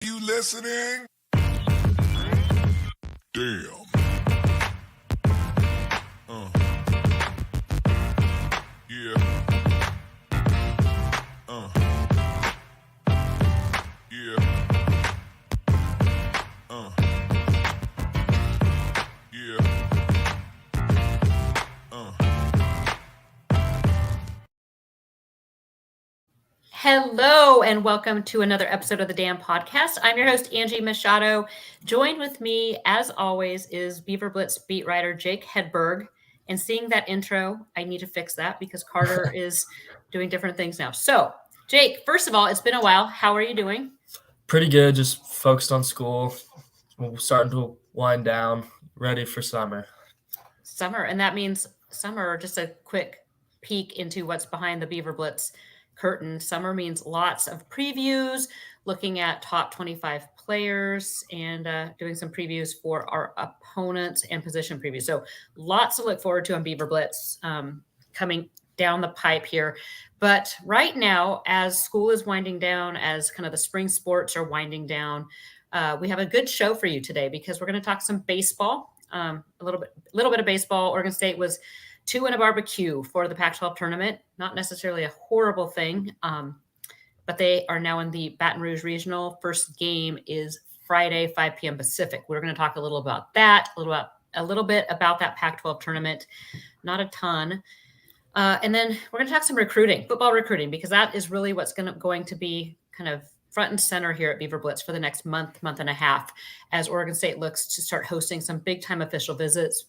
you listening? Damn. Yeah. Yeah. Yeah. Hello and welcome to another episode of the Damn Podcast. I'm your host, Angie Machado. Joined with me, as always, is Beaver Blitz beat writer Jake Hedberg. And seeing that intro, I need to fix that because Carter is doing different things now. So, Jake, first of all, it's been a while. How are you doing? Pretty good. Just focused on school. We're starting to wind down. Ready for summer. Summer, and that means summer. Just a quick peek into what's behind the Beaver Blitz curtain. Summer means lots of previews, looking at top 25 players and doing some previews for our opponents and position previews. So lots to look forward to on Beaver Blitz coming down the pipe here. But right now, as school is winding down, as kind of the spring sports are winding down, we have a good show for you today because we're going to talk some baseball, a little bit of baseball. Oregon State was 2 in a barbecue for the Pac-12 tournament. Not necessarily a horrible thing, but they are now in the Baton Rouge Regional. First game is Friday, 5 p.m. Pacific. We're going to talk a little about that, a little bit about that Pac-12 tournament. Not a ton. And then we're going to talk some recruiting, football recruiting, because that is really what's going to be kind of front and center here at Beaver Blitz for the next month and a half, as Oregon State looks to start hosting some big-time official visits.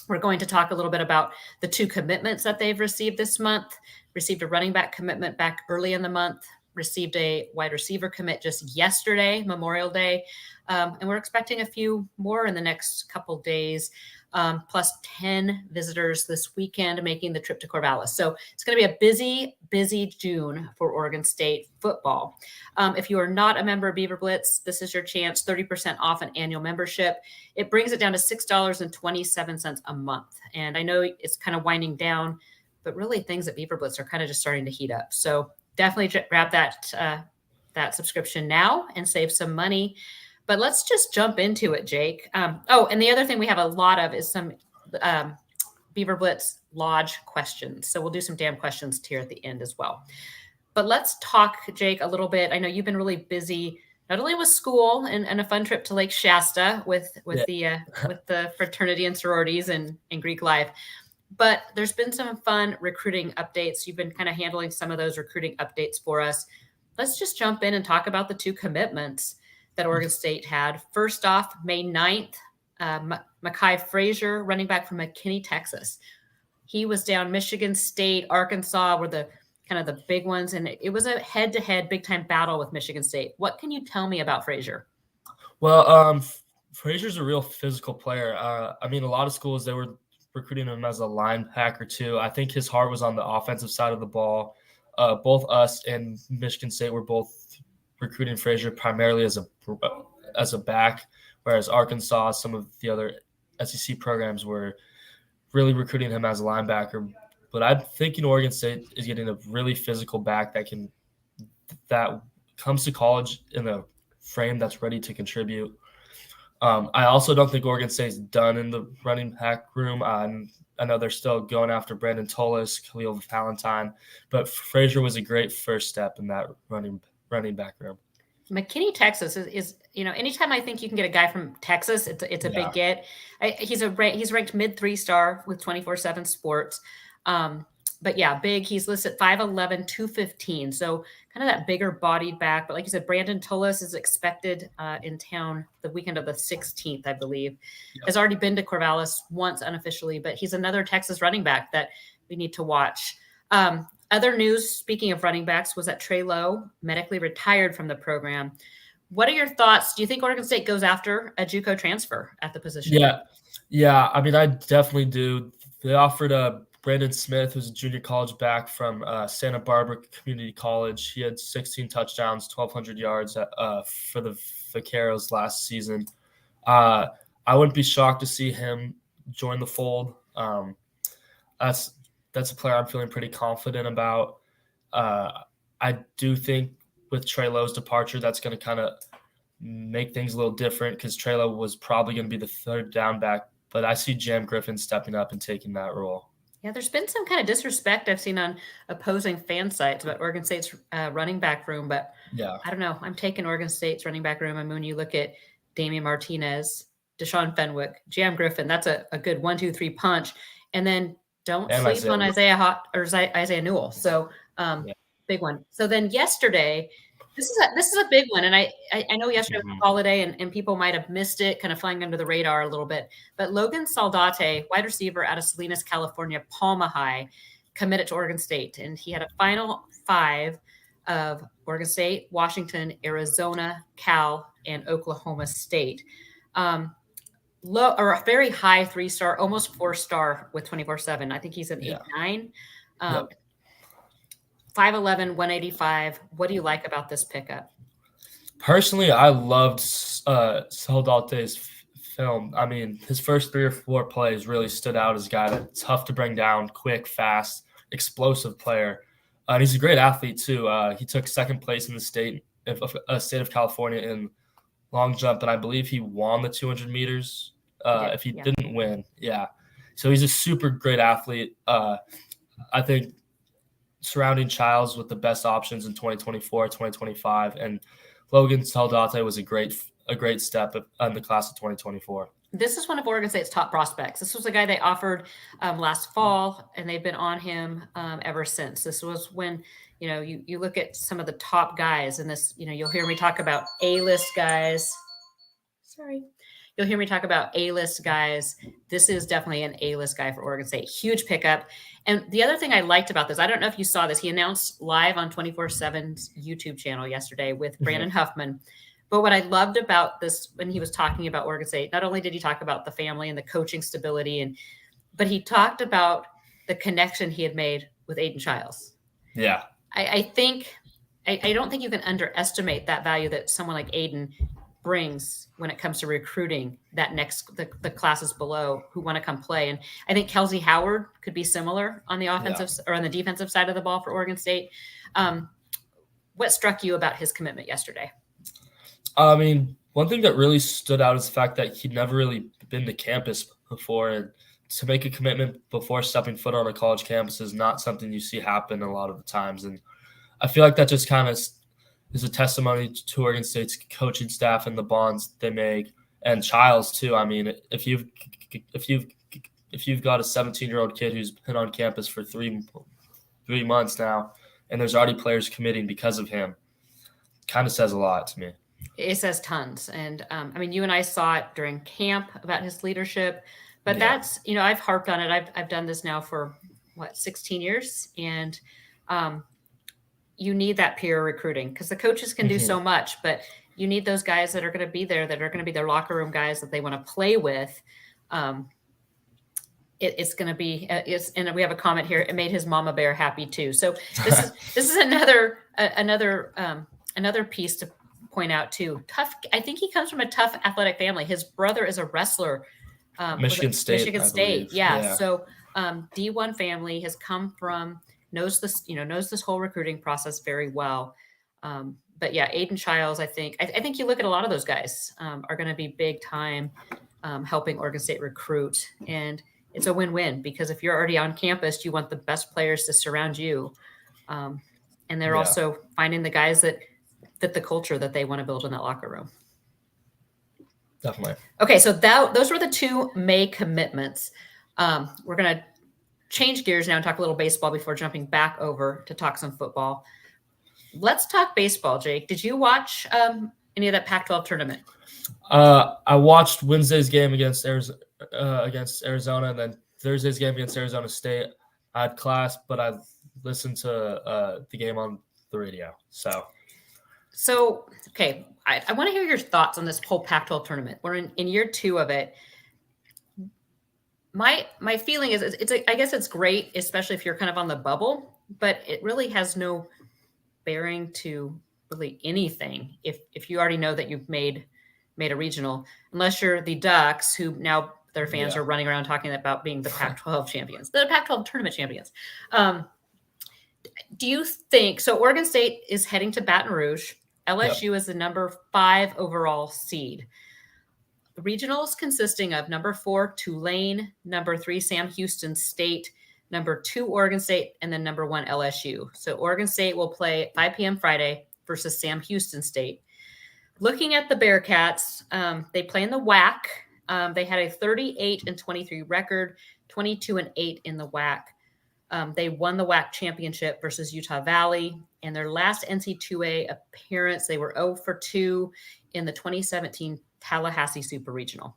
We're going to talk a little bit about the 2 commitments that they've received this month. Received a running back commitment back early in the month, received a wide receiver commit just yesterday, Memorial Day. And we're expecting a few more in the next couple days, plus 10 visitors this weekend making the trip to Corvallis. So it's going to be a busy June for Oregon State football. If you are not a member of Beaver Blitz, this is your chance, 30% off an annual membership. It brings it down to $6.27 a month. And I know it's kind of winding down, but really things at Beaver Blitz are kind of just starting to heat up. So definitely grab that subscription now and save some money. But let's just jump into it, Jake. And the other thing we have a lot of is some Beaver Blitz Lodge questions. So we'll do some damn questions here at the end as well. But let's talk, Jake, a little bit. I know you've been really busy, not only with school and a fun trip to Lake Shasta with the fraternity and sororities and Greek life, but there's been some fun recruiting updates. You've been kind of handling some of those recruiting updates for us. Let's just jump in and talk about the 2 commitments that Oregon State had. First off, May 9th, Mekhi Frazier, running back from McKinney, Texas. He was down Michigan State, Arkansas were the kind of the big ones, and it was a head-to-head big-time battle with Michigan State. What can you tell me about Frazier? Well, Frazier's a real physical player. A lot of schools, they were recruiting him as a linebacker too. I think his heart was on the offensive side of the ball. Both us and Michigan State were both recruiting Frazier primarily as a back, whereas Arkansas, some of the other SEC programs were really recruiting him as a linebacker. But I'm thinking Oregon State is getting a really physical back that comes to college in a frame that's ready to contribute. I also don't think Oregon State's done in the running back room. I know they're still going after Brandon Tullis, Khalil Valentine, but Frazier was a great first step in that running back room. McKinney, Texas is anytime I think you can get a guy from Texas, it's a big get. He's ranked mid 3-star with 24/7 Sports. But yeah, big. He's listed 5'11", 215. So kind of that bigger bodied back. But like you said, Brandon Tullis is expected in town the weekend of the 16th, I believe. Yep. Has already been to Corvallis once unofficially, but he's another Texas running back that we need to watch. Other news, speaking of running backs, was that Trey Lowe medically retired from the program. What are your thoughts? Do you think Oregon State goes after a JUCO transfer at the position? Yeah. I definitely do. They offered Brandon Smith, who's a junior college back from Santa Barbara Community College. He had 16 touchdowns, 1,200 yards for the Vaqueros last season. I wouldn't be shocked to see him join the fold. That's a player I'm feeling pretty confident about. I do think with Trey Lowe's departure, that's going to kind of make things a little different because Trela was probably going to be the third down back, but I see Jam Griffin stepping up and taking that role. Yeah, there's been some kind of disrespect I've seen on opposing fan sites about Oregon State's running back room, but Yeah. I don't know. I'm taking Oregon State's running back room. I mean, when you look at Damian Martinez, Deshaun Fenwick, Jam Griffin, that's a good 1-2-3 punch. And then don't And sleep on Isaiah Newell. So Yeah. big one. So then yesterday, this is a big one. And I know yesterday was a holiday and people might have missed it, kind of flying under the radar a little bit. But Logan Saldate, wide receiver out of Salinas, California, Palma High, committed to Oregon State. And he had a final 5 of Oregon State, Washington, Arizona, Cal, and Oklahoma State. Low or a very high 3-star, almost 4-star with 24/7. I think he's an 8-9. 5'11", 185. What do you like about this pickup? Personally, I loved Saldate's film. I mean, his first 3 or 4 plays really stood out as a guy that's tough to bring down, quick, fast, explosive player. And he's a great athlete too. He took second place in the state of California in long jump, and I believe he won the 200 meters. If he didn't win, so he's a super great athlete. I think surrounding Childs with the best options in 2024, 2025, and Logan Saldate was a great step in the class of 2024. This is one of Oregon State's top prospects. This was a guy they offered last fall, and they've been on him ever since. This was when, you look at some of the top guys, and this, you'll hear me talk about A-list guys. You'll hear me talk about A-list guys. This is definitely an A-list guy for Oregon State. Huge pickup. And the other thing I liked about this, I don't know if you saw this, he announced live on 24/7's YouTube channel yesterday with Brandon Huffman. But what I loved about this, when he was talking about Oregon State, not only did he talk about the family and the coaching stability, but he talked about the connection he had made with Aiden Childs. Yeah. I don't think you can underestimate that value that someone like Aiden brings when it comes to recruiting the classes below who want to come play. And I think Kelsey Howard could be similar on the offensive or on the defensive side of the ball for Oregon State. What struck you about his commitment yesterday? I mean, one thing that really stood out is the fact that he'd never really been to campus before, and to make a commitment before stepping foot on a college campus is not something you see happen a lot of the times. And I feel like that just kind of is a testimony to Oregon State's coaching staff and the bonds they make, and Childs too. I mean, if you've got a 17-year-old kid who's been on campus for three months now, and there's already players committing because of him, kind of says a lot to me. It says tons. And I mean, you and I saw it during camp about his leadership, but that's, I've harped on it. I've done this now for 16 years. And you need that peer recruiting because the coaches can do so much, but you need those guys that are going to be there, that are going to be their locker room guys that they want to play with. It's going to be, and we have a comment here. It made his mama bear happy too. So this is another piece to point out too. Tough. I think he comes from a tough athletic family. His brother is a wrestler. Michigan State. Yeah. So D1 family has come from, knows this whole recruiting process very well. But yeah, Aiden Childs, I think you look at a lot of those guys are going to be big time helping Oregon State recruit. And it's a win-win because if you're already on campus, you want the best players to surround you. And they're also finding the guys that fit the culture that they want to build in that locker room. Definitely. Okay, so those were the 2 May commitments. We're going to change gears now and talk a little baseball before jumping back over to talk some football. Let's talk baseball, Jake. Did you watch any of that Pac-12 tournament? I watched Wednesday's game against Arizona, and then Thursday's game against Arizona State. I had class, but I listened to the game on the radio. So okay, I want to hear your thoughts on this whole Pac-12 tournament. We're in year 2 of it. My feeling is I guess it's great, especially if you're kind of on the bubble, but it really has no bearing to really anything if you already know that you've made a regional, unless you're the Ducks, who now their fans are running around talking about being the Pac-12 champions, the Pac-12 tournament champions. Do you think so? Oregon State is heading to Baton Rouge LSU is the number 5 overall seed. Regionals consisting of number 4, Tulane, number 3, Sam Houston State, number 2, Oregon State, and then number 1, LSU. So Oregon State will play at 5 p.m. Friday versus Sam Houston State. Looking at the Bearcats, they play in the WAC. They had a 38-23 record, 22-8 in the WAC. They won the WAC championship versus Utah Valley. And their last NC2A appearance, they were 0-2 in the 2017 Tallahassee Super Regional.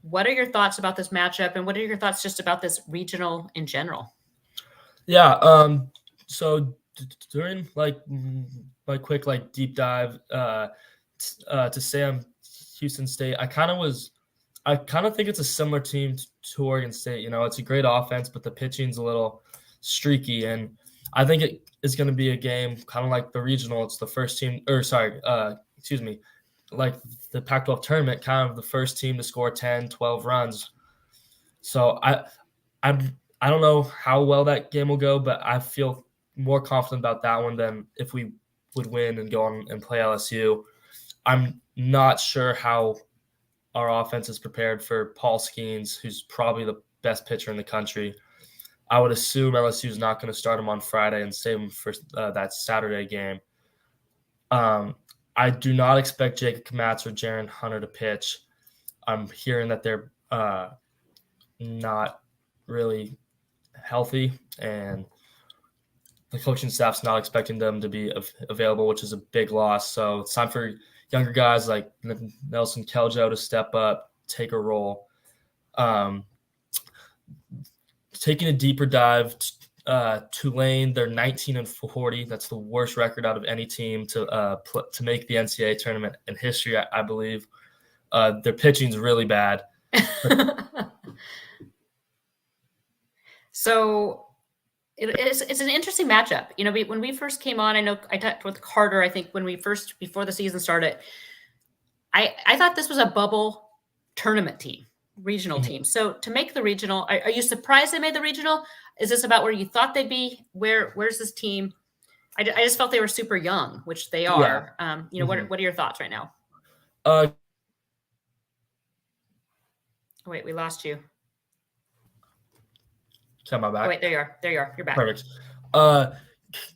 What are your thoughts about this matchup, and what are your thoughts just about this regional in general? Yeah. So during my quick deep dive to Sam Houston State, I kind of think it's a similar team to Oregon State. You know, it's a great offense, but the pitching's a little streaky, and I think it is going to be a game kind of like the regional. It's the first team, like the Pac-12 tournament, kind of the first team to score 10, 12 runs. So I don't know how well that game will go, but I feel more confident about that one than if we would win and go on and play LSU. I'm not sure how our offense is prepared for Paul Skeens, who's probably the best pitcher in the country. I would assume LSU is not going to start him on Friday and save him for that Saturday game. I do not expect Jacob Kamatz or Jaron Hunter to pitch. I'm hearing that they're not really healthy, and the coaching staff's not expecting them to be available, which is a big loss. So it's time for younger guys like Nelson Keljo to step up, take a role. Taking a deeper dive, Tulane, they're 19-40. That's the worst record out of any team to make the NCAA tournament in history, I believe. Their pitching's really bad. So it's an interesting matchup. You know, when we first came on, I know I talked with Carter, I think before the season started, I thought this was a bubble tournament team, regional team. So to make the regional, are you surprised they made the regional? Is this about where you thought they'd be? Where's this team? I just felt they were super young, which they are. Yeah. What are your thoughts right now? Wait, we lost you. Come on back. Oh, wait, there you are. You're back. Perfect.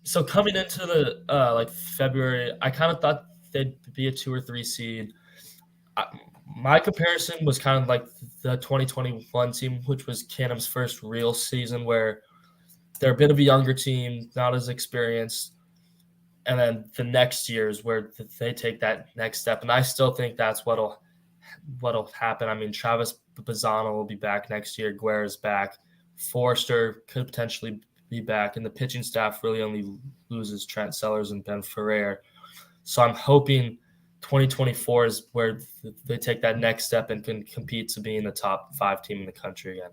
So coming into the February, I kind of thought they'd be a 2 or 3 seed. My comparison was kind of like the 2021 team, which was Canham's first real season, where they're a bit of a younger team, not as experienced. And then the next year is where they take that next step. And I still think that's what'll happen. I mean, Travis Bazzano will be back next year. Guerra's back. Forrester could potentially be back. And the pitching staff really only loses Trent Sellers and Ben Ferrer. So I'm hoping 2024 is where they take that next step and can compete to be in the top 5 team in the country again.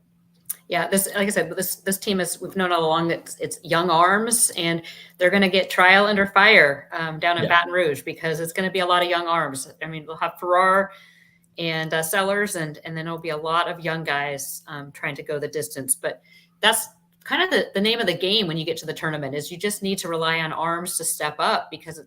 Yeah, like I said, this team we've known all along that it's young arms, and they're going to get trial under fire down in Baton Rouge, because it's going to be a lot of young arms. I mean, we'll have Ferrar and Sellers, and then there'll be a lot of young guys trying to go the distance. But that's kind of the name of the game when you get to the tournament, is you just need to rely on arms to step up, because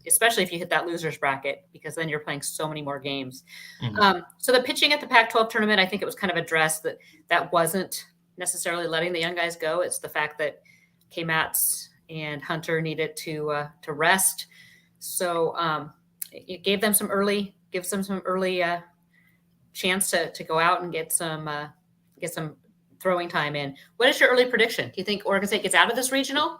especially if you hit that loser's bracket, because then you're playing so many more games. Mm-hmm. So the pitching at the Pac-12 tournament, I think it was kind of addressed that wasn't necessarily letting the young guys go. It's the fact that K-Mats and Hunter needed to rest. So it gives them some early chance to go out and get some throwing time in. What is your early prediction? Do you think Oregon State gets out of this regional?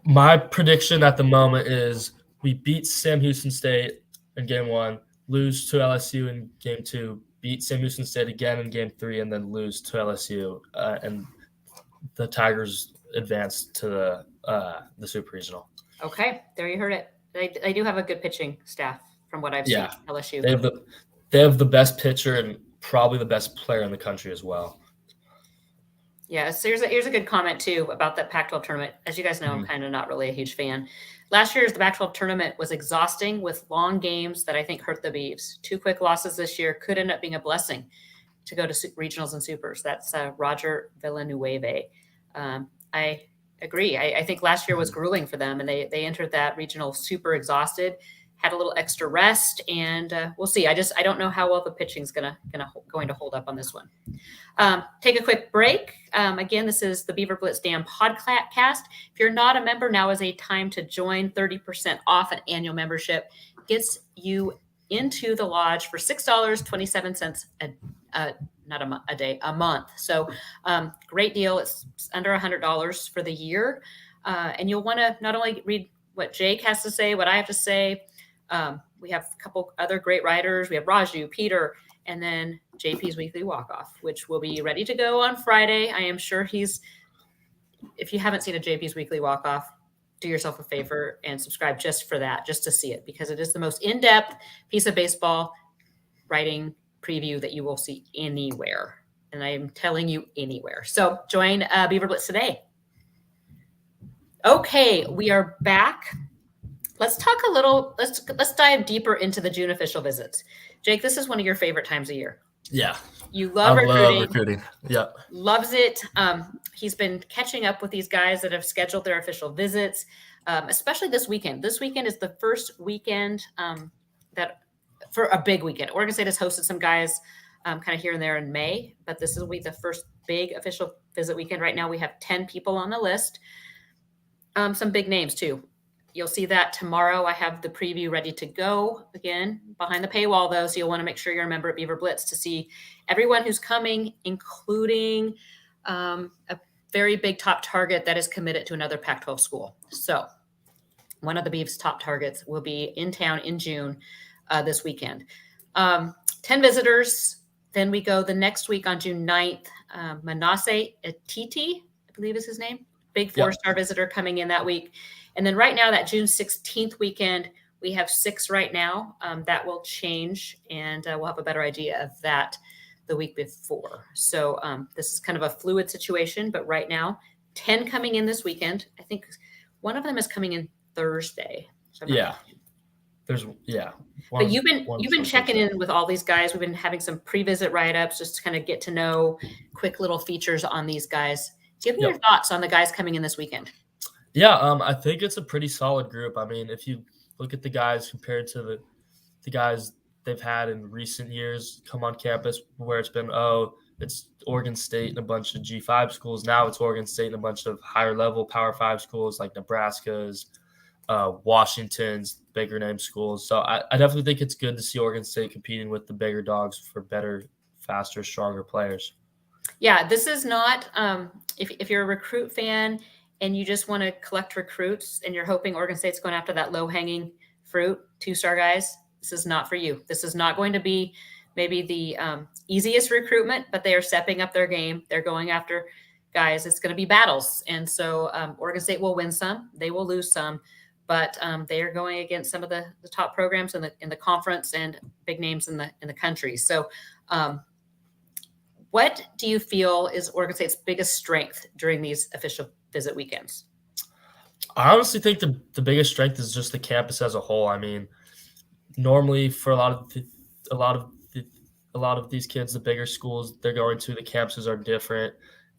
My prediction at the moment is we beat Sam Houston State in game 1, lose to LSU in game 2, beat Sam Houston State again in game 3, and then lose to LSU. And the Tigers advance to the Super Regional. Okay, there you heard it. They do have a good pitching staff from what I've seen. LSU. They have the best pitcher and probably the best player in the country as well. Yeah, so here's a good comment too about that Pac-12 tournament. As you guys know, I'm kind of not really a huge fan. Last year's the Pac-12 tournament was exhausting with long games that I think hurt the Beavs. 2 quick losses this year could end up being a blessing to go to regionals and supers. That's Roger Villanueva. I agree. I think last year was grueling for them, and they entered that regional super exhausted, had a little extra rest, and we'll see. I don't know how well the pitching's going to hold up on this one. Take a quick break. Again, this is the Beaver Blitz Dam podcast. If you're not a member, now is a time to join. 30% off an annual membership gets you into the lodge for $6.27 a month. So great deal. It's under $100 for the year. And you'll want to not only read what Jake has to say, what I have to say. We have a couple other great writers. We have Raju, Peter, and then JP's Weekly Walk-Off, which will be ready to go on Friday. I am sure if you haven't seen a JP's Weekly Walk-Off, do yourself a favor and subscribe just for that, just to see it, because it is the most in-depth piece of baseball writing preview that you will see anywhere. And I am telling you, anywhere. So join Beaver Blitz today. Okay, we are back. Let's talk a little, let's dive deeper into the June official visits. Jake, this is one of your favorite times of year. Yeah. You love recruiting. Yeah. Loves it. He's been catching up with these guys that have scheduled their official visits, especially this weekend. This weekend is the first weekend for a big weekend. Oregon State has hosted some guys kind of here and there in May, but this will be the first big official visit weekend. Right now we have 10 people on the list. Some big names too. You'll see that tomorrow. I have the preview ready to go, again, behind the paywall, though, so you'll want to make sure you're a member at Beaver Blitz to see everyone who's coming, including a very big top target that is committed to another Pac-12 school. So one of the Beavs' top targets will be in town in June this weekend. 10 visitors. Then we go the next week on June 9th. Manasseh Atiti, I believe is his name. Big four-star visitor coming in that week. And then right now, that June 16th weekend, we have 6 right now. That will change, and we'll have a better idea of that the week before. So this is kind of a fluid situation, but right now, 10 coming in this weekend. I think one of them is coming in Thursday. So But you've been checking in with all these guys. We've been having some pre-visit write-ups just to kind of get to know quick little features on these guys. Give me your thoughts on the guys coming in this weekend. Yeah, I think it's a pretty solid group. I mean, if you look at the guys compared to the guys they've had in recent years come on campus, where it's been, it's Oregon State and a bunch of G5 schools. Now it's Oregon State and a bunch of higher-level Power 5 schools like Nebraska's, Washington's, bigger name schools. So I definitely think it's good to see Oregon State competing with the bigger dogs for better, faster, stronger players. Yeah, this is not if you're a recruit fan and you just want to collect recruits and you're hoping Oregon State's going after that low-hanging fruit, 2-star guys, this is not for you. This is not going to be maybe the easiest recruitment, but they are stepping up their game. They're going after guys. It's going to be battles. And so Oregon State will win some. They will lose some. But they are going against some of the top programs in the conference and big names in the country. So what do you feel is Oregon State's biggest strength during these official visit weekends? I honestly think the biggest strength is just the campus as a whole. I mean, normally for a lot of these kids, the bigger schools they're going to, the campuses are different,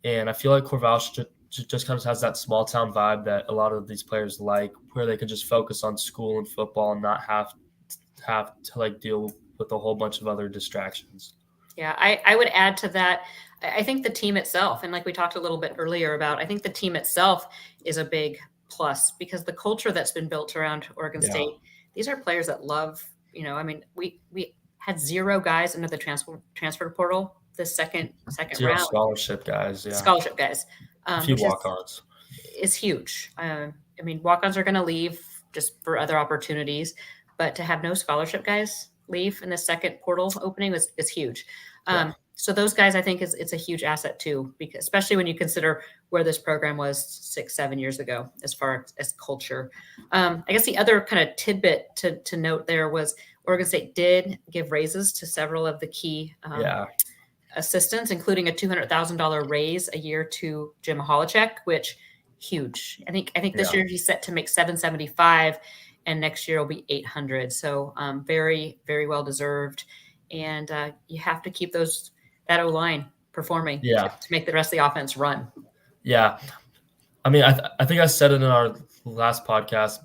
and I feel like Corvallis just kind of has that small town vibe that a lot of these players like, where they can just focus on school and football and not have to like deal with a whole bunch of other distractions. Yeah, I would add to that. I think the team itself, and like we talked a little bit earlier about, I think the team itself is a big plus because the culture that's been built around Oregon State, these are players that love, I mean, we had 0 guys into the transfer portal this second round. Scholarship guys, yeah. Scholarship guys. A few walk-ons. Is huge. I mean, walk-ons are going to leave just for other opportunities, but to have no scholarship guys leave in the second portal opening is huge. So those guys, I think it's a huge asset too, because especially when you consider where this program was 6-7 years ago, as far as culture. I guess the other kind of tidbit to note there was Oregon State did give raises to several of the key assistants, including a $200,000 raise a year to Jim Holacek, which huge. I think this year he's set to make $775,000. And next year will be $800,000. So very, very well deserved. And you have to keep that O-line performing to make the rest of the offense run. Yeah. I mean, I think I said it in our last podcast.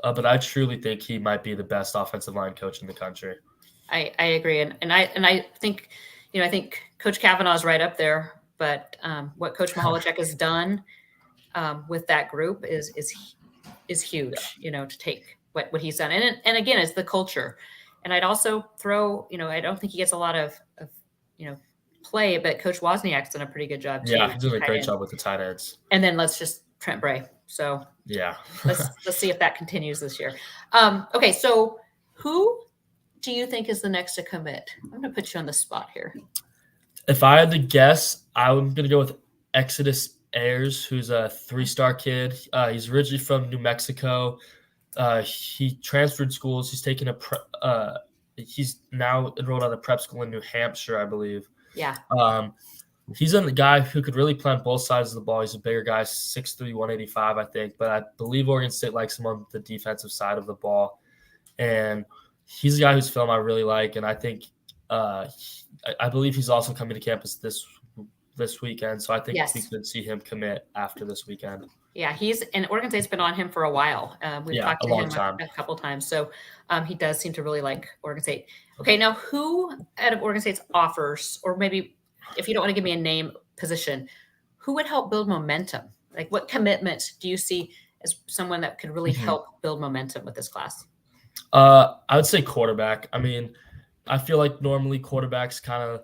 but I truly think he might be the best offensive line coach in the country. I agree, and I think, I think Coach Kavanaugh is right up there. But what Coach Mahalichek has done with that group is huge. To take what he's done, and again, it's the culture. And I'd also throw, I don't think he gets a lot of play, but Coach Wozniak's done a pretty good job too. Yeah, he's doing a great job with the tight ends. And then let's just Trent Bray. So yeah, let's see if that continues this year. Okay, so who do you think is the next to commit? I'm going to put you on the spot here. If I had to guess, I'm going to go with Exodus Ayers, who's a 3-star kid. He's originally from New Mexico. He transferred schools. He's taken he's now enrolled at a prep school in New Hampshire, I believe. Yeah. He's a guy who could really play on both sides of the ball. He's a bigger guy, 6'3", 185, I think. But I believe Oregon State likes him on the defensive side of the ball. And he's a guy whose film I really like. And I think I believe he's also coming to campus this weekend. So I think we could see him commit after this weekend. Yeah, and Oregon State's been on him for a while. We've talked to him a couple times. So he does seem to really like Oregon State. Okay, now who out of Oregon State's offers, or maybe if you don't want to give me a name, position, who would help build momentum? Like what commitment do you see as someone that could really help build momentum with this class? I would say quarterback. I mean, I feel like normally quarterback's kind of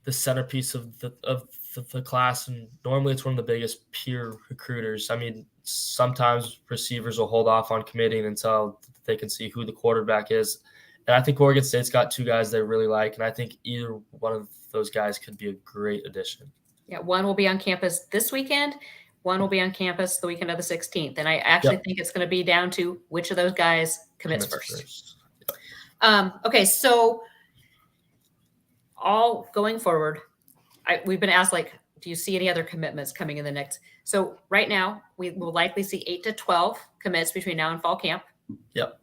the centerpiece of the class, and normally it's one of the biggest peer recruiters. I mean, sometimes receivers will hold off on committing until they can see who the quarterback is. And I think Oregon State's got 2 guys they really like, and I think either one of those guys could be a great addition. Yeah, one will be on campus this weekend. One will be on campus the weekend of the 16th. And I actually think it's going to be down to which of those guys commits first. Yep. Okay, so all going forward, we've been asked, do you see any other commitments coming in the next? So right now, we will likely see 8 to 12 commits between now and fall camp. Yep.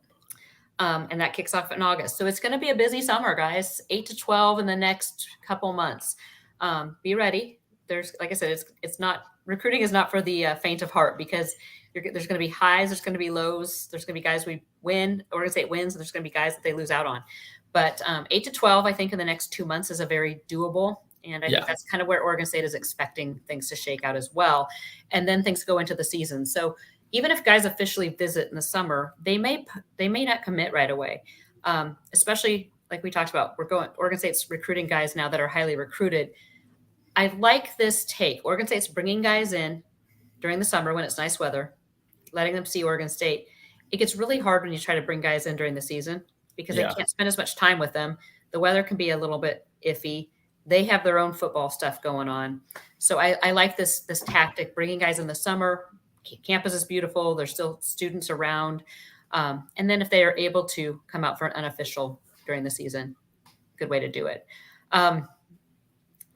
And that kicks off in August. So it's going to be a busy summer, guys. 8 to 12 in the next couple months. Be ready. There's, like I said, it's not, recruiting is not for the faint of heart, because there's going to be highs, there's going to be lows, there's going to be guys we win, Oregon State wins, and there's going to be guys that they lose out on. But 8 to 12, I think in the next 2 months is a very doable. And I think that's kind of where Oregon State is expecting things to shake out as well. And then things go into the season. So even if guys officially visit in the summer, they may not commit right away. Especially like we talked about, Oregon State's recruiting guys now that are highly recruited. I like this take. Oregon State's bringing guys in during the summer when it's nice weather, letting them see Oregon State. It gets really hard when you try to bring guys in during the season because they can't spend as much time with them. The weather can be a little bit iffy. They have their own football stuff going on. So I like this tactic, bringing guys in the summer. Campus is beautiful. There's still students around. And then if they are able to come out for an unofficial during the season, good way to do it.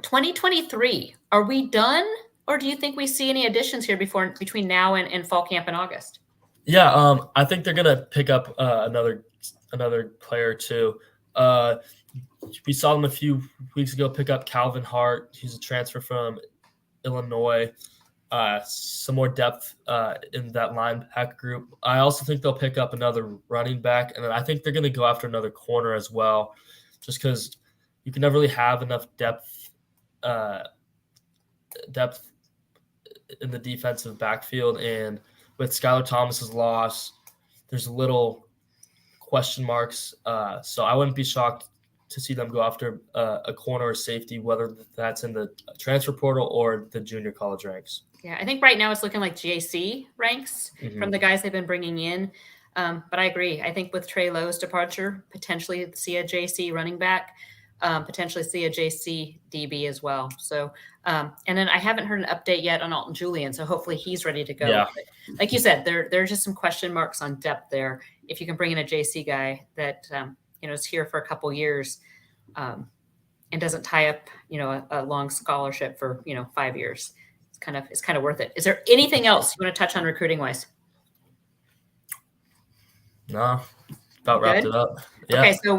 2023, are we done? Or do you think we see any additions here between now and fall camp in August? Yeah, I think they're going to pick up another player or two. We saw them a few weeks ago pick up Calvin Hart. He's a transfer from Illinois. Some more depth in that linebacker group. I also think they'll pick up another running back, and then I think they're going to go after another corner as well, just because you can never really have enough depth in the defensive backfield. And with Skylar Thomas's loss, there's little question marks. So I wouldn't be shocked to see them go after a corner or safety, whether that's in the transfer portal or the junior college ranks. Yeah, I think right now it's looking like JC ranks from the guys they've been bringing in. But I agree. I think with Trey Lowe's departure, potentially see a JC running back, potentially see a JC DB as well. So, and then I haven't heard an update yet on Alton Julian, so hopefully he's ready to go. Yeah. But like you said, there's just some question marks on depth there. If you can bring in a JC guy that is here for a couple years, and doesn't tie up a long scholarship for 5 years, it's kind of worth it. Is there anything else you want to touch on recruiting wise? No, about wrapped it up. Yeah. Okay, so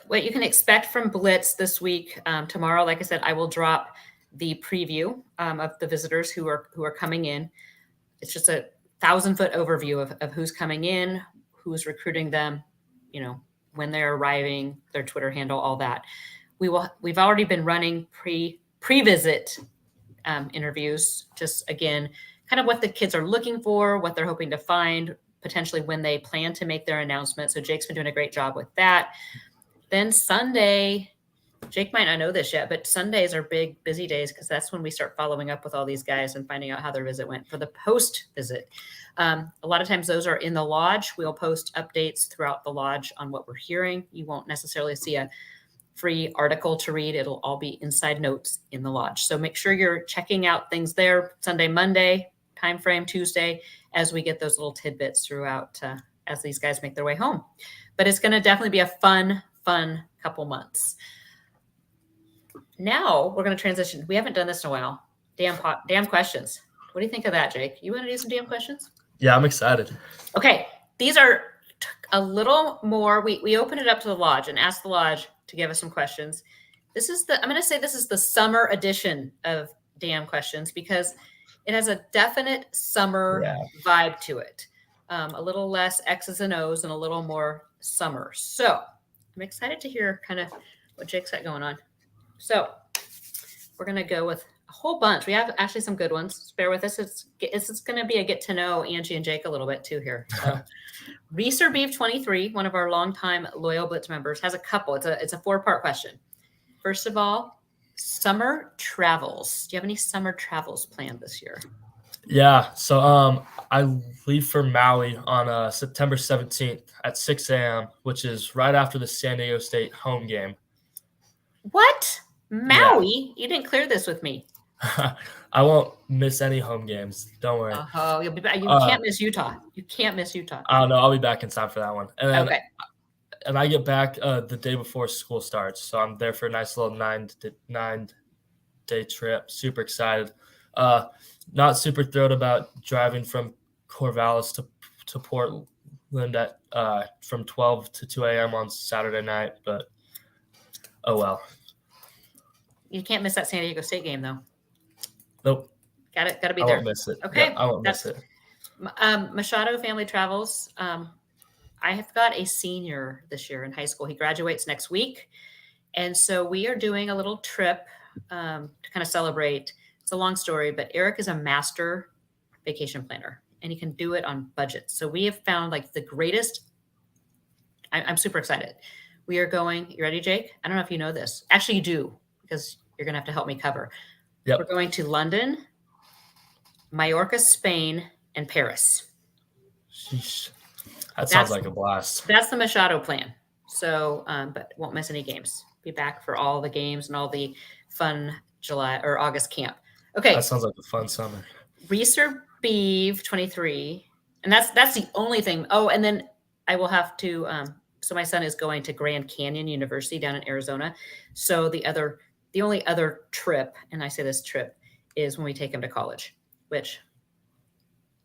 what you can expect from Blitz this week. Tomorrow, like I said, I will drop the preview of the visitors who are coming in. It's just 1,000-foot overview of who's coming in, who's recruiting them, when they're arriving, their Twitter handle, all that. We've already been running pre-visit interviews, just again, kind of what the kids are looking for, what they're hoping to find, potentially when they plan to make their announcement. So Jake's been doing a great job with that. Then Sunday, Jake might not know this yet, but Sundays are big, busy days because that's when we start following up with all these guys and finding out how their visit went for the post visit. A lot of times those are in the lodge. We'll post updates throughout the lodge on what we're hearing. You won't necessarily see a free article to read. It'll all be inside notes in the lodge. So make sure you're checking out things there Sunday, Monday, time frame Tuesday, as we get those little tidbits throughout as these guys make their way home. But it's going to definitely be a fun couple months. Now we're going to transition. We haven't done this in a while. Damn questions. What do you think of that, Jake? You want to do some damn questions? Yeah, I'm excited. Okay. These are a little more. We opened it up to the lodge and asked the lodge to give us some questions. I'm going to say this is the summer edition of damn questions because it has a definite summer vibe to it. A little less X's and O's and a little more summer. So I'm excited to hear kind of what Jake's got going on. So we're going to go with a whole bunch. We have actually some good ones. Bear with us. It's going to be a get to know Angie and Jake a little bit too here. So Reeser Beef 23, one of our longtime loyal Blitz members, has a couple. It's a 4-part question. First of all, summer travels. Do you have any summer travels planned this year? Yeah. So I leave for Maui on September 17th at 6 a.m., which is right after the San Diego State home game. What? Maui? Yeah. You didn't clear this with me. I won't miss any home games. Don't worry. Oh, you'll be back. You can't miss Utah. You can't miss Utah. I don't know. I'll be back in time for that one. And then, okay. And I get back the day before school starts. So I'm there for a nice little 9-day trip. Super excited. Not super thrilled about driving from Corvallis to Portland at from 12 to 2 a.m. on Saturday night, but oh well. You can't miss that San Diego State game, though. Nope. Got to be there. I won't miss it. Okay. Yeah, I won't miss it. Machado family travels. I have got a senior this year in high school. He graduates next week. And so we are doing a little trip to kind of celebrate. It's a long story, but Eric is a master vacation planner and he can do it on budget. So we have found like the greatest. I'm super excited. We are going. You ready, Jake? I don't know if you know this. Actually, you do because you're going to have to help me cover. Yep. We're going to London, Mallorca, Spain, and Paris. Sheesh. That sounds like a blast. That's the Machado plan. So, but won't miss any games. Be back for all the games and all the fun July or August camp. Okay. That sounds like a fun summer. Reeser Beef 23. And that's the only thing. Oh, and then I will have to, so my son is going to Grand Canyon University down in Arizona. So the only other trip, and I say this trip, is when we take him to college, which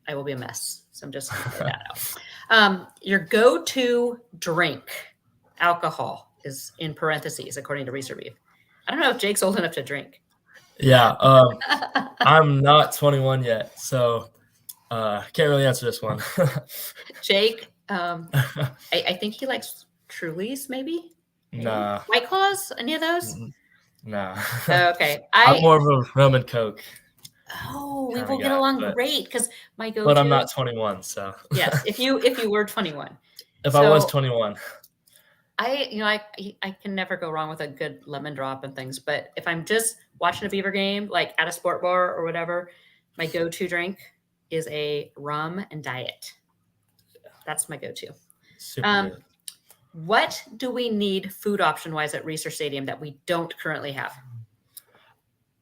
I will be a mess. So I'm just going to put that out. Your go-to drink, alcohol, is in parentheses, according to Reeser Beef. I don't know if Jake's old enough to drink. Yeah. I'm not 21 yet, so can't really answer this one. Jake, I think he likes Trulies, maybe? Nah. White Claws? Any of those? Nah. Okay. I'm more of a rum and Coke. Oh, we will get along great because my go-to. But I'm not 21, so. Yes, if you were 21. If I was 21. I can never go wrong with a good lemon drop and things. But if I'm just watching a Beaver game, like at a sport bar or whatever, my go-to drink is a rum and diet. That's my go-to. Super good. What do we need food option-wise at Reeser Stadium that we don't currently have?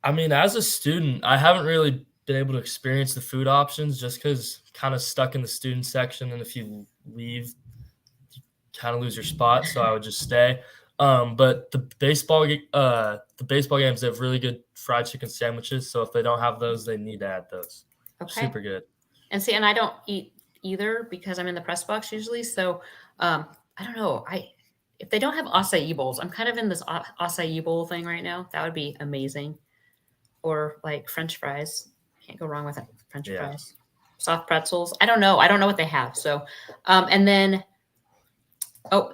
I mean, as a student, I haven't really been able to experience the food options just because kind of stuck in the student section. And if you leave, you kind of lose your spot. So I would just stay. But the baseball games, they have really good fried chicken sandwiches. So if they don't have those, they need to add those. Okay. Super good. And see, and I don't eat either because I'm in the press box usually. So I don't know. If they don't have acai bowls, I'm kind of in this acai bowl thing right now. That would be amazing. Or like French fries. Can't go wrong with French fries. soft pretzels. I don't know. I don't know what they have. So, and then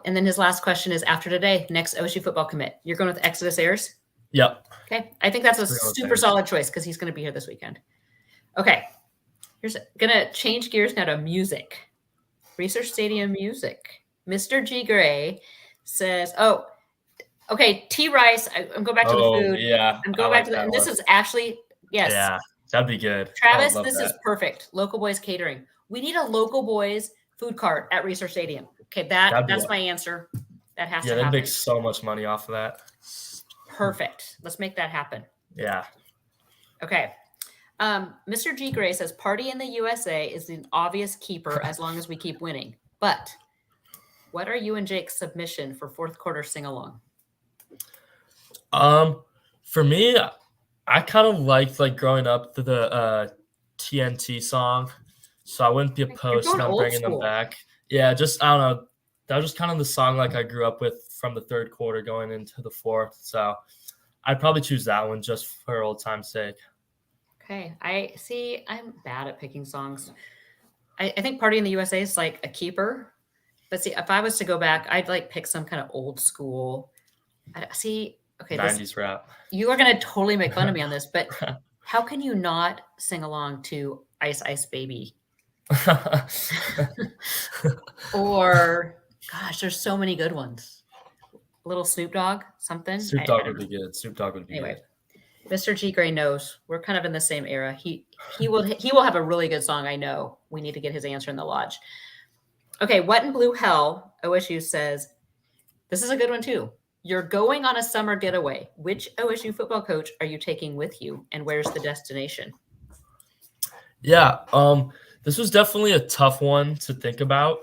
his last question is, after today, next OSU football commit, you're going with Exodus Ayers? Yep. Okay. I think that's a We're going with super Ayers. solid choice because he's going to be here this weekend. Okay. Here's going to change gears now to music. Research Stadium music. Mr. G. Gray says, okay, T. Rice. I'm going back to the food. Yeah. I'm going back to and this is actually, yes. Yeah, that'd be good. Travis, this is perfect. Local Boys Catering. We need a Local Boys food cart at Research Stadium. Okay, that's my answer. That has to happen. Yeah, they make so much money off of that. Perfect. Let's make that happen. Yeah. Okay. Mr. G. Gray says, Party in the USA is an obvious keeper as long as we keep winning. But what are you and Jake's submission for fourth quarter sing-along? For me, I kind of liked growing up the TNT song, so I wouldn't be opposed to them bringing them back. Yeah, just I don't know. That was just kind of the song I grew up with from the third quarter going into the fourth. So I'd probably choose that one just for old time's sake. Okay, I'm bad at picking songs. I think Party in the USA is like a keeper, but see, if I was to go back, I'd pick some kind of old school. Okay, 90s rap. You are going to totally make fun of me on this, but how can you not sing along to Ice Ice Baby? Or, gosh, there's so many good ones. Little Snoop Dogg, something. Snoop Dogg would be good. Snoop Dogg would be good. Mr. G. Gray knows we're kind of in the same era. He will have a really good song. I know. We need to get his answer in the lodge. Okay, What in Blue Hell? OSU says, this is a good one too. You're going on a summer getaway. Which OSU football coach are you taking with you, and where's the destination? Yeah, this was definitely a tough one to think about.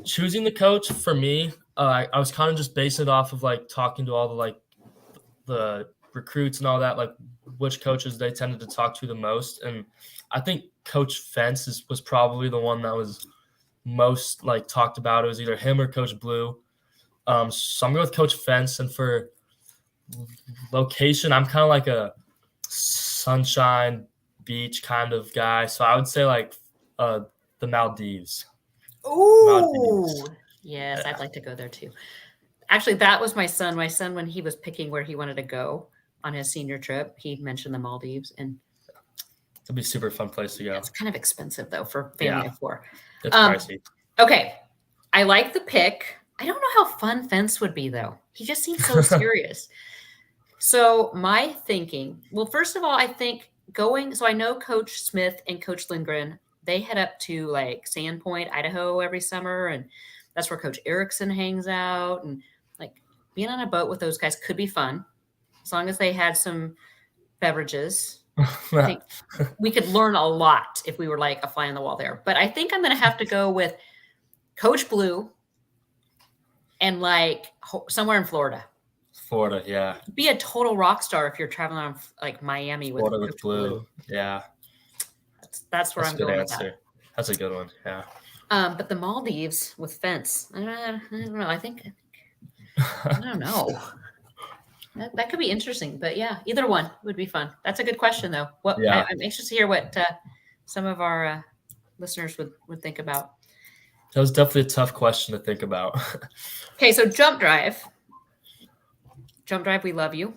Choosing the coach for me, I was kind of just basing it off of talking to all the recruits and all that, which coaches they tended to talk to the most. And I think Coach Fence was probably the one that was most talked about. It was either him or Coach Blue. So I'm going with Coach Fence. And for location, I'm kind of like a sunshine beach kind of guy. So I would say the Maldives. Ooh, Maldives. Yes, yeah. I'd like to go there too. Actually, that was my son. My son, when he was picking where he wanted to go on his senior trip, he mentioned the Maldives, and it'd be a super fun place to go. It's kind of expensive though for family of four. It's pricey. Okay, I like the pick. I don't know how fun Fence would be though. He just seems so serious. So my thinking, well, first of all, I think so I know Coach Smith and Coach Lindgren, they head up to Sandpoint, Idaho every summer, and that's where Coach Erickson hangs out, and being on a boat with those guys could be fun as long as they had some beverages. I think we could learn a lot if we were a fly on the wall there. But I think I'm going to have to go with Coach Blue and somewhere in Florida. Florida, yeah. Be a total rock star if you're traveling on Miami with Florida with Blue. Yeah. That's where I'm going with that. That's a good one, yeah. But the Maldives with Fence, I don't know. I don't know. That could be interesting, but yeah, either one would be fun. That's a good question, though. I'm anxious to hear what some of our listeners would think about. That was definitely a tough question to think about. Okay, so Jump Drive, we love you.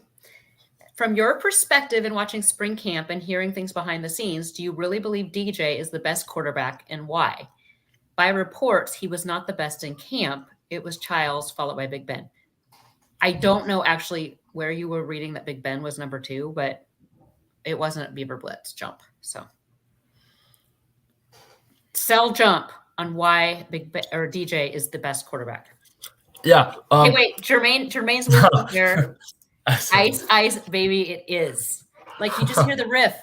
From your perspective in watching spring camp and hearing things behind the scenes, do you really believe DJ is the best quarterback, and why? By reports, he was not the best in camp. It was Childs followed by Big Ben. I don't know actually where you were reading that Big Ben was number 2, but it wasn't Beaver Blitz Jump. So sell Jump on why Big Ben or DJ is the best quarterback. Yeah. Hey, wait, Jermaine's with there. Ice, baby, it is. You just hear the riff.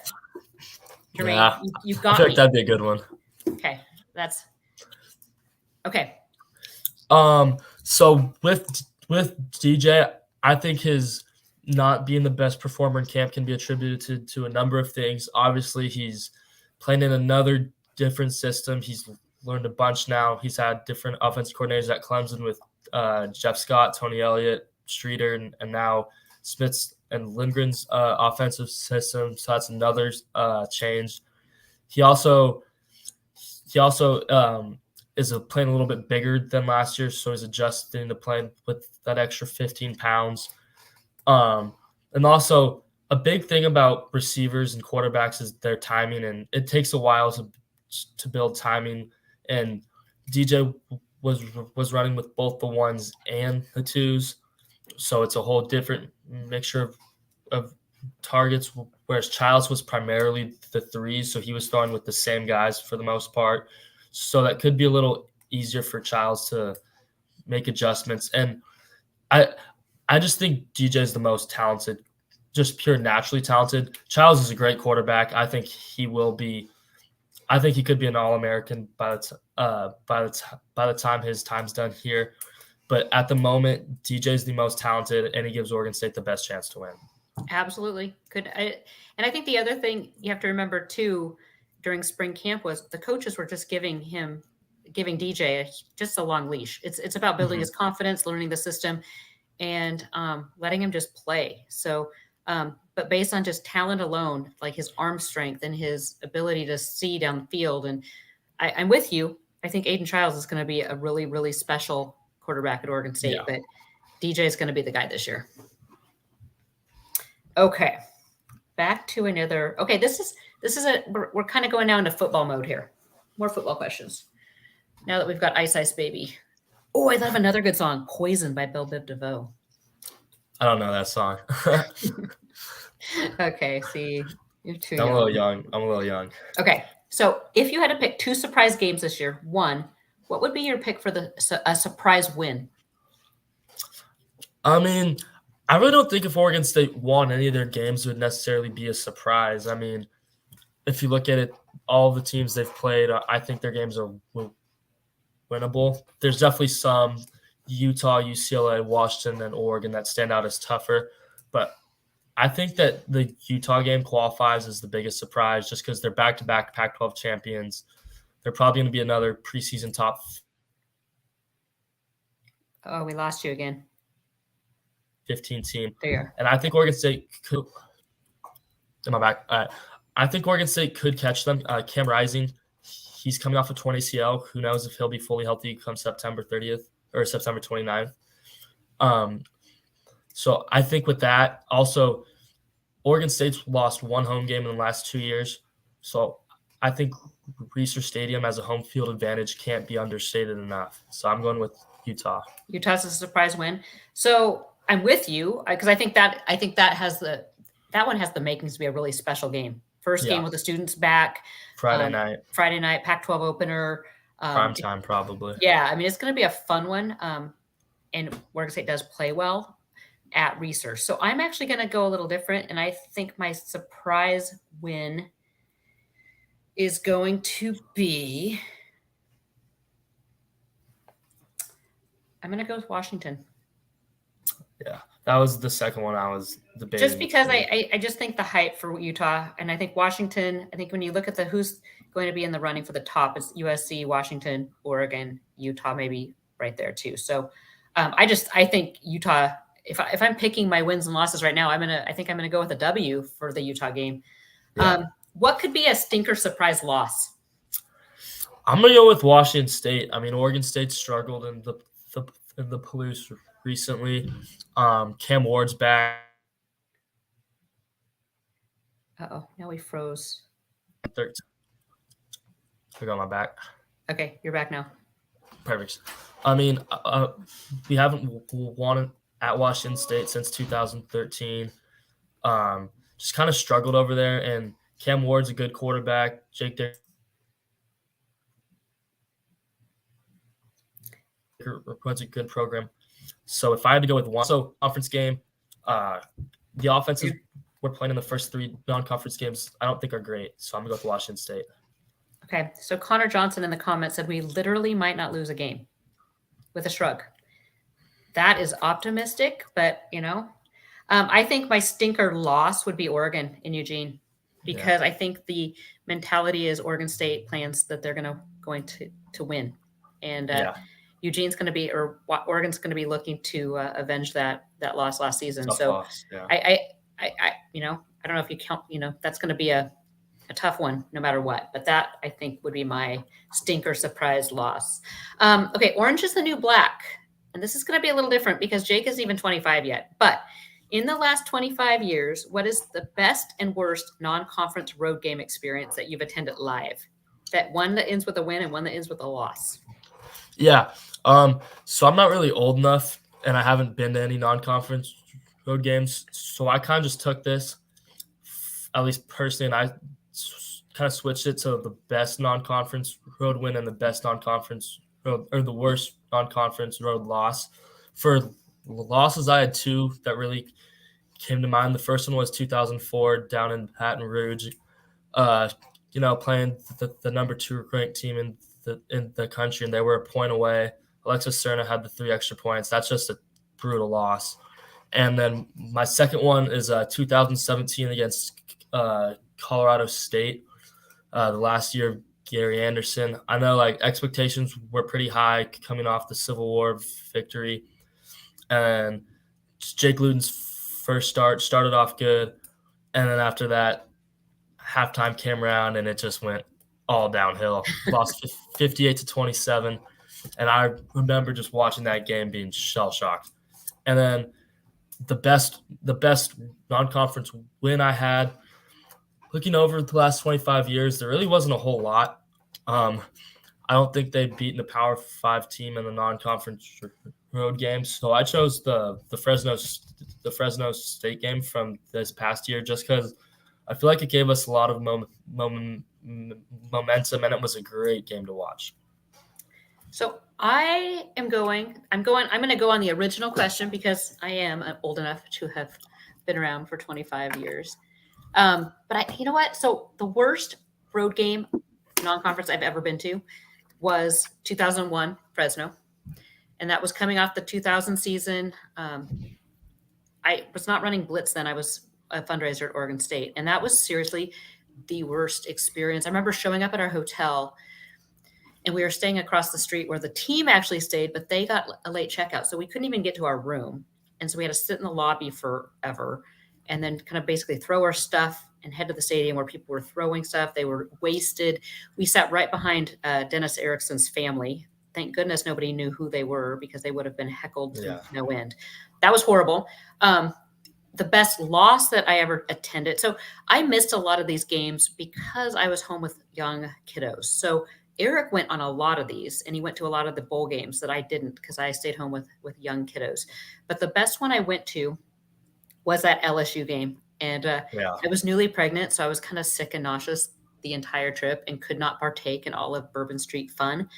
Jermaine, yeah. you got me. Me. That'd be a good one. Okay, that's okay. So with DJ, I think his not being the best performer in camp can be attributed to a number of things. Obviously, he's playing in another different system. He's learned a bunch now. He's had different offensive coordinators at Clemson with Jeff Scott, Tony Elliott, Streeter, and now Smith's and Lindgren's offensive system. So that's another change. he also is playing a little bit bigger than last year, so he's adjusting to playing with that extra 15 pounds. And also a big thing about receivers and quarterbacks is their timing, and it takes a while to build timing. And DJ was running with both the ones and the twos, so it's a whole different mixture of targets, whereas Childs was primarily the threes, so he was throwing with the same guys for the most part. So that could be a little easier for Childs to make adjustments. And I just think DJ is the most talented, just pure naturally talented. Childs is a great quarterback. I think he will be. I think he could be an All-American by the time his time's done here. But at the moment, DJ is the most talented, and he gives Oregon State the best chance to win. Absolutely. And I think the other thing you have to remember too during spring camp was the coaches were just giving DJ just a long leash. It's about building his confidence, learning the system, and letting him just play. So, but based on just talent alone, like his arm strength and his ability to see down the field, and I'm with you. I think Aiden Childs is going to be a really, really special quarterback at Oregon State, but DJ is going to be the guy this year. Okay, back to another. Okay, we're kind of going now into football mode here. More football questions. Now that we've got Ice Ice Baby. Oh, I love another good song, Poison by Belle Biv DeVoe. I don't know that song. Okay, see, you're too I'm young. a little young. Okay, so if you had to pick 2 surprise games this year, one, what would be your pick for a surprise win? I mean, I really don't think if Oregon State won any of their games, it would necessarily be a surprise. I mean, if you look at it, all the teams they've played, I think their games are winnable. There's definitely some Utah, UCLA, Washington, and Oregon that stand out as tougher. But I think that the Utah game qualifies as the biggest surprise just because they're back-to-back Pac-12 champions. They're probably going to be another preseason top. Oh, we lost you again. 15 team. There you are. And I think Oregon State could – am I back? All right. I think Oregon State could catch them. Cam Rising, he's coming off a torn ACL. Who knows if he'll be fully healthy come September 30th or September 29th. So I think with that, also Oregon State's lost one home game in the last 2 years. So I think Reser Stadium as a home field advantage can't be understated enough. So I'm going with Utah. Utah's a surprise win. So I'm with you because I think that one has the makings to be a really special game. First game with the students back. Friday night, Pac-12 opener. Prime time probably. Yeah, I mean, it's going to be a fun one. And Oregon State does play well at Reser. So I'm actually going to go a little different, and I think my surprise win is going to be – I'm going to go with Washington. Yeah, that was the second one I was debating. Just because I just think the hype for Utah, and I think Washington, I think when you look at who's going to be in the running for the top, it's USC, Washington, Oregon, Utah, maybe right there too. So I think Utah, if I'm picking my wins and losses right now, I think I'm gonna go with a W for the Utah game. Yeah. What could be a stinker surprise loss? I'm gonna go with Washington State. I mean, Oregon State struggled in the Palouse recently. Cam Ward's back. Uh-oh, now we froze. 13. I got my back. Okay, you're back now. Perfect. I mean, we haven't won at Washington State since 2013. Just kind of struggled over there, and Cam Ward's a good quarterback. Jake Dick runs a good program. So if I had to go with one conference game, the offenses we're playing in the first 3 non-conference games I don't think are great. So I'm going to go with Washington State. Okay, so Connor Johnson in the comments said we literally might not lose a game with a shrug. That is optimistic, but, I think my stinker loss would be Oregon in Eugene because I think the mentality is Oregon State plans that they're going to win. And Eugene's going to be, or Oregon's going to be looking to avenge that loss last season. Tough so loss, yeah. I don't know if you count, that's going to be a a tough one no matter what. But that, I think, would be my stinker surprise loss. Okay, orange is the new black. And this is going to be a little different because Jake isn't even 25 yet. But in the last 25 years, what is the best and worst non-conference road game experience that you've attended live? That one that ends with a win and one that ends with a loss. Yeah. So I'm not really old enough, and I haven't been to any non-conference road games. So I kind of just took this, at least personally, and I kind of switched it to the best non-conference road win and the best non-conference road, or the worst non-conference road loss. For losses, I had two that really came to mind. The first one was 2004 down in Baton Rouge. Playing the number 2 ranked team in the country, and they were a point away. Alexis Cerna had the 3 extra points. That's just a brutal loss. And then my second one is 2017 against Colorado State, the last year of Gary Anderson. I know expectations were pretty high coming off the Civil War victory, and Jake Luton's first started off good, and then after that, halftime came around and it just went all downhill. Lost 58-27, and I remember just watching that game being shell-shocked. And then the best non-conference win I had, looking over the last 25 years, there really wasn't a whole lot. I don't think they've beaten a Power 5 team in the non-conference road games, so I chose the Fresno State game from this past year just because I feel like it gave us a lot of momentum, and it was a great game to watch. So I'm going to go on the original question because I am old enough to have been around for 25 years. You know what? So the worst road game non-conference I've ever been to was 2001 Fresno. And that was coming off the 2000 season. I was not running Blitz then. I was a fundraiser at Oregon State. And that was seriously the worst experience. I remember showing up at our hotel, and we were staying across the street where the team actually stayed, but they got a late checkout. So we couldn't even get to our room. And so we had to sit in the lobby forever and then kind of basically throw our stuff and head to the stadium where people were throwing stuff. They were wasted. We sat right behind Dennis Erickson's family. Thank goodness nobody knew who they were because they would have been heckled to no end. That was horrible. The best loss that I ever attended. So I missed a lot of these games because I was home with young kiddos. So Eric went on a lot of these, and he went to a lot of the bowl games that I didn't because I stayed home with young kiddos. But the best one I went to was that LSU game. And I was newly pregnant, so I was kind of sick and nauseous the entire trip and could not partake in all of Bourbon Street fun.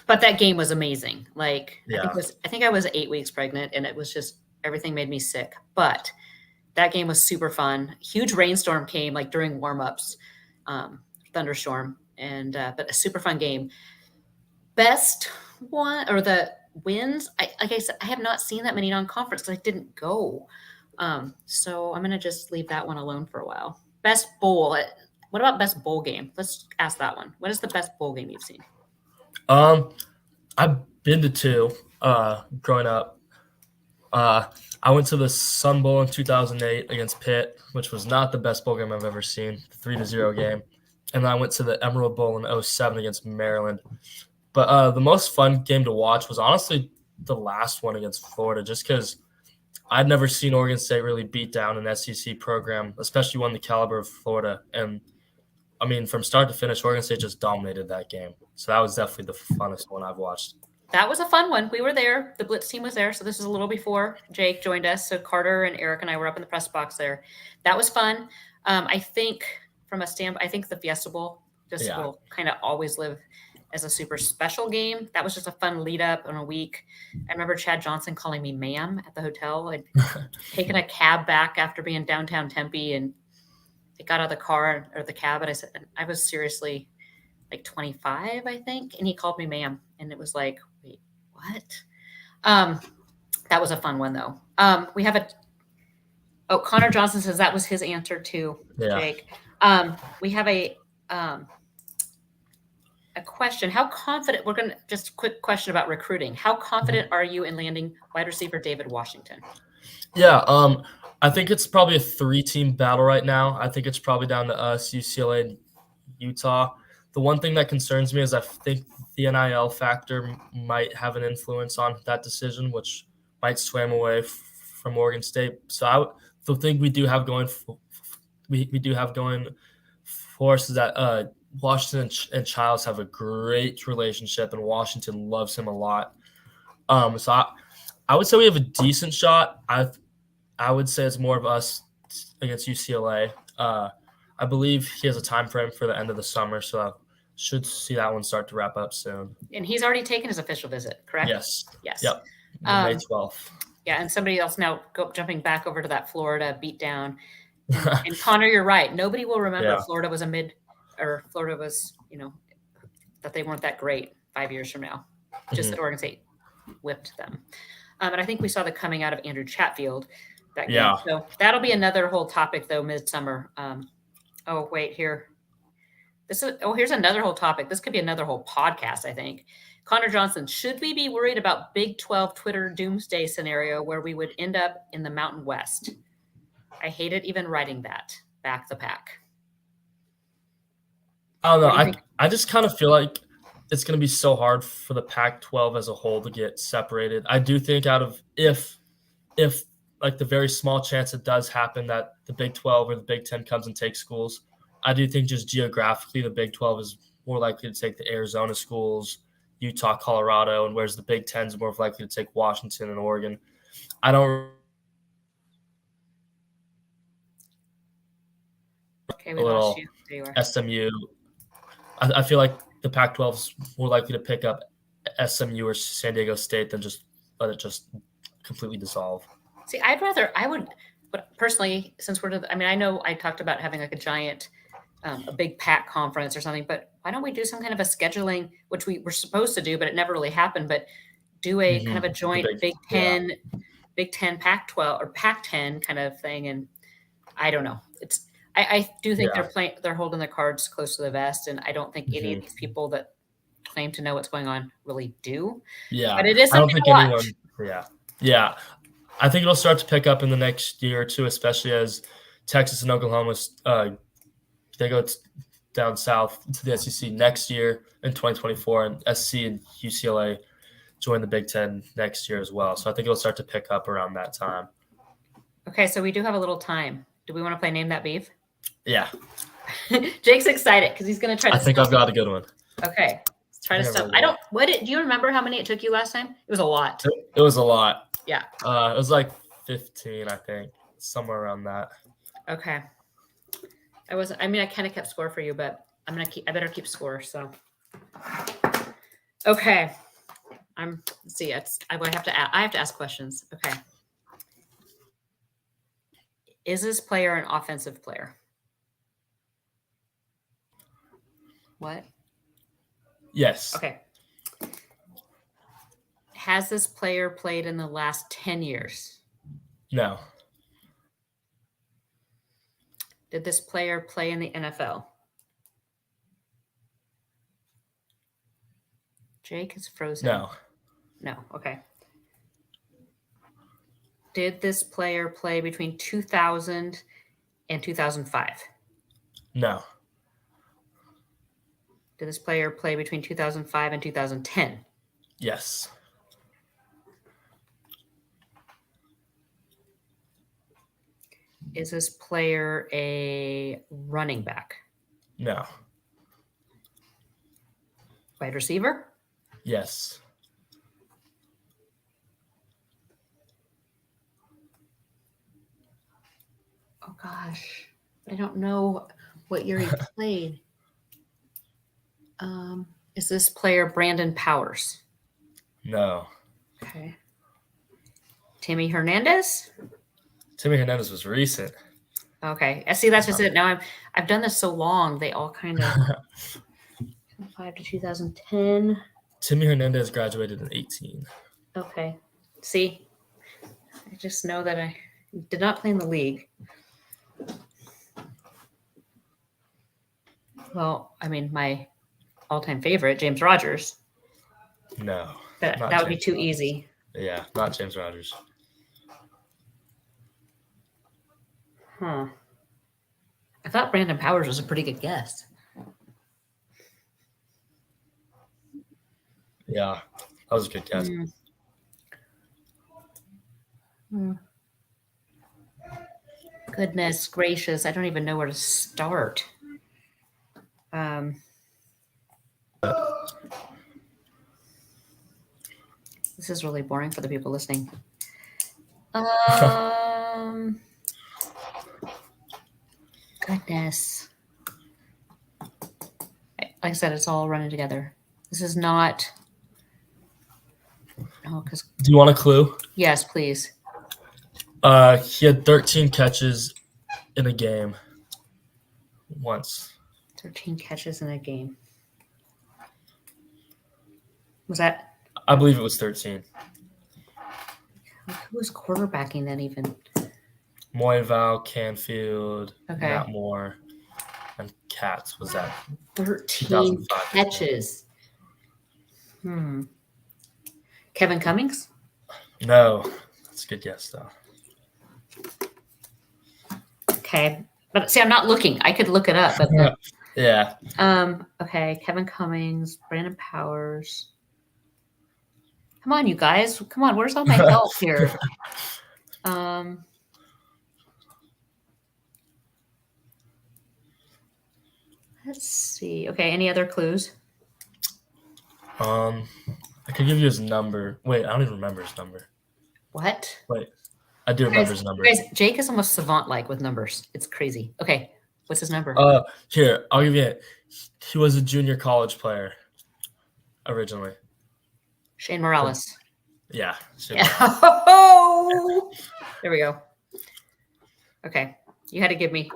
But that game was amazing. I think I was 8 weeks pregnant, and it was just everything made me sick. But that game was super fun. Huge rainstorm came during warmups, thunderstorm, and but a super fun game. Best one or the wins? Like I said, I have not seen that many non-conference because I didn't go. So I'm gonna just leave that one alone for a while. Best bowl. What about best bowl game? Let's ask that one. What is the best bowl game you've seen? I've been to 2 growing up. I went to the Sun Bowl in 2008 against Pitt, which was not the best bowl game I've ever seen, the 3-0 game. And then I went to the Emerald Bowl in 2007 against Maryland. But the most fun game to watch was honestly the last one against Florida, just because I'd never seen Oregon State really beat down an SEC program, especially one the caliber of Florida. And, I mean, from start to finish, Oregon State just dominated that game. So that was definitely the funnest one I've watched. That was a fun one. We were there. The Blitz team was there. So this is a little before Jake joined us. So Carter and Eric and I were up in the press box there. That was fun. I think from a standpoint, I think the Fiesta Bowl will kind of always live as a super special game. That was just a fun lead up in a week. I remember Chad Johnson calling me ma'am at the hotel. I'd taken a cab back after being downtown Tempe, and I got out of the car or the cab, and I said, I was seriously 25, I think. And he called me ma'am. And it was like, wait, what? That was a fun one though. We have Connor Johnson says that was his answer to Jake. We have a question. How confident, we're going to just a quick question about recruiting. How confident are you in landing wide receiver David Washington? Yeah. I think it's probably a 3-team battle right now. I think it's probably down to us, UCLA, and Utah. The one thing that concerns me is I think the NIL factor might have an influence on that decision, which might sway them away from Oregon State. So the thing we do have going we do have going for us is that Washington and Childs have a great relationship, and Washington loves him a lot. So I would say we have a decent shot. I would say it's more of us against UCLA. I believe he has a time frame for the end of the summer, so I should see that one start to wrap up soon. And he's already taken his official visit, correct? Yes. Yes. Yep. May 12th. Yeah, and somebody else now jumping back over to that Florida beatdown. And Connor, you're right. Nobody will remember Florida was that they weren't that great 5 years from now. Just that Oregon State whipped them. And I think we saw the coming out of Andrew Chatfield that game. So that'll be another whole topic though, midsummer. Here's another whole topic. This could be another whole podcast, I think. Connor Johnson, should we be worried about Big 12 Twitter doomsday scenario where we would end up in the Mountain West? I hated even writing that. Back the pack. I don't know. I just kind of feel like it's going to be so hard for the Pac-12 as a whole to get separated. I do think if like the very small chance it does happen that the Big 12 or the Big 10 comes and takes schools, I do think just geographically the Big 12 is more likely to take the Arizona schools, Utah, Colorado, and whereas the Big 10 is more likely to take Washington and Oregon. I don't. Okay, we lost you. There you are. SMU. I feel like the Pac-12 is more likely to pick up SMU or San Diego State than just let it just completely dissolve. See, but personally, since I know I talked about having like a giant, a big Pac conference or something, but why don't we do some kind of a scheduling, which we were supposed to do, but it never really happened, but do a kind of a joint Big 10, Pac-12 or Pac-10 kind of thing. And I don't know. I do think they're holding their cards close to the vest, and I don't think any of these people that claim to know what's going on really do. Yeah. But it is something to watch. Yeah. I think it'll start to pick up in the next year or two, especially as Texas and Oklahoma they go down south to the SEC next year in 2024, and SC and UCLA join the Big 10 next year as well. So I think it'll start to pick up around that time. Okay, so we do have a little time. Do we want to play Name That Beef? Yeah. Jake's excited because he's going to try to. I think I've got a good one. Okay, let's try to stop. Do you remember how many it took you last time? It was a lot. It was a lot. Yeah. It was like 15, I think, somewhere around that. Okay. I kind of kept score for you, but I better keep score. So. Okay. I have to ask questions. Okay. Is this player an offensive player? What? Yes. Okay. Has this player played in the last 10 years? No. Did this player play in the NFL? Jake is frozen. No. Okay. Did this player play between 2000 and 2005? No. Did this player play between 2005 and 2010? Yes. Is this player a running back? No. Wide receiver? Yes. Oh gosh, I don't know what year he played. Is this player Brandon Powers? No. Okay. Timmy Hernandez? Timmy Hernandez was recent. Okay. See, that's just it. Now I've done this so long, they all kind of 2005 to 2010. Timmy Hernandez graduated in 18. Okay. See, I just know that I did not play in the league. Well, I mean, my all-time favorite, James Rogers. No. That would be too easy. Yeah, not James Rogers. Huh. I thought Brandon Powers was a pretty good guess. Yeah, that was a good guess. Goodness gracious, I don't even know where to start. This is really boring for the people listening. Goodness. Like I said, it's all running together. This is not. Oh, because Do you want a clue? yes, please. He had 13 catches in a game once. 13 catches in a game. Was that? I believe it was 13. Who was quarterbacking then even? Moyval, Canfield, Okay. Matt Moore, and Katz was that. 13 2005. catches. Kevin Cummings? No, that's a good guess though. Okay. But see, I'm not looking. I could look it up, but then, Yeah. okay, Kevin Cummings, Brandon Powers. Come on, you guys. Come on, where's all my help here? Let's see. Okay, any other clues? I could give you his number. Wait, I don't even remember his number. What? Wait, I do remember his number. Guys, Jake is almost savant-like with numbers. It's crazy. Okay, what's his number? Here, I'll give you it. He was a junior college player originally. Shane Morales. Yeah. Oh, there we go. Okay, you had to give me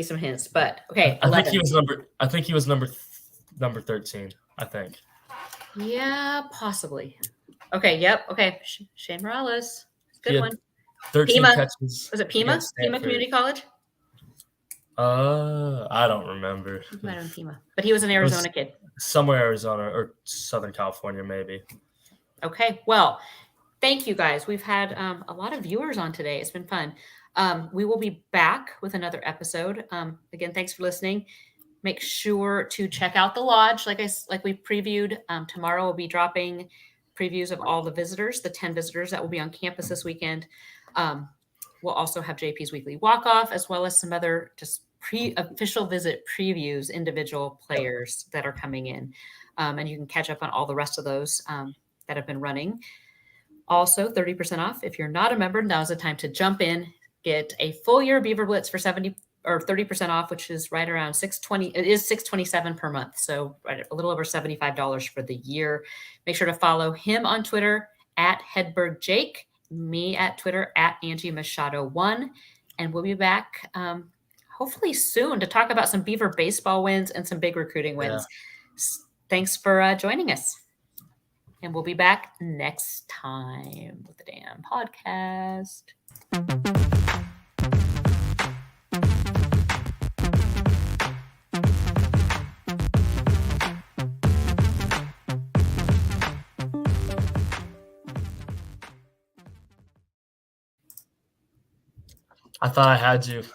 some hints, but okay. I 11. think he was number 13. I think. Yeah, possibly. Okay. Yep. Okay. Shane Morales. Good one. 13 Pima. catches. Was it Pima? against Pima Stanford. Community College? I don't remember. He might have been Pima, but he was an Arizona kid. Somewhere Arizona or Southern California, maybe. Okay. Well, thank you guys. We've had a lot of viewers on today. It's been fun. We will be back with another episode. Again, thanks for listening. Make sure to check out the lodge. Like we previewed, tomorrow we'll be dropping previews of all the visitors, the 10 visitors that will be on campus this weekend. We'll also have JP's weekly walk-off, as well as some other just official visit previews, individual players that are coming in. And you can catch up on all the rest of those that have been running. Also, 30% off. If you're not a member, now's the time to jump in, get a full year Beaver Blitz for 30% off, which is right around $620. It is $627 per month. So right, a little over $75 for the year. Make sure to follow him on Twitter at Hedberg Jake, me at Twitter at Angie Machado 1. And we'll be back hopefully soon to talk about some Beaver baseball wins and some big recruiting wins. Yeah. Thanks for joining us. And we'll be back next time with the damn podcast. I thought I had you.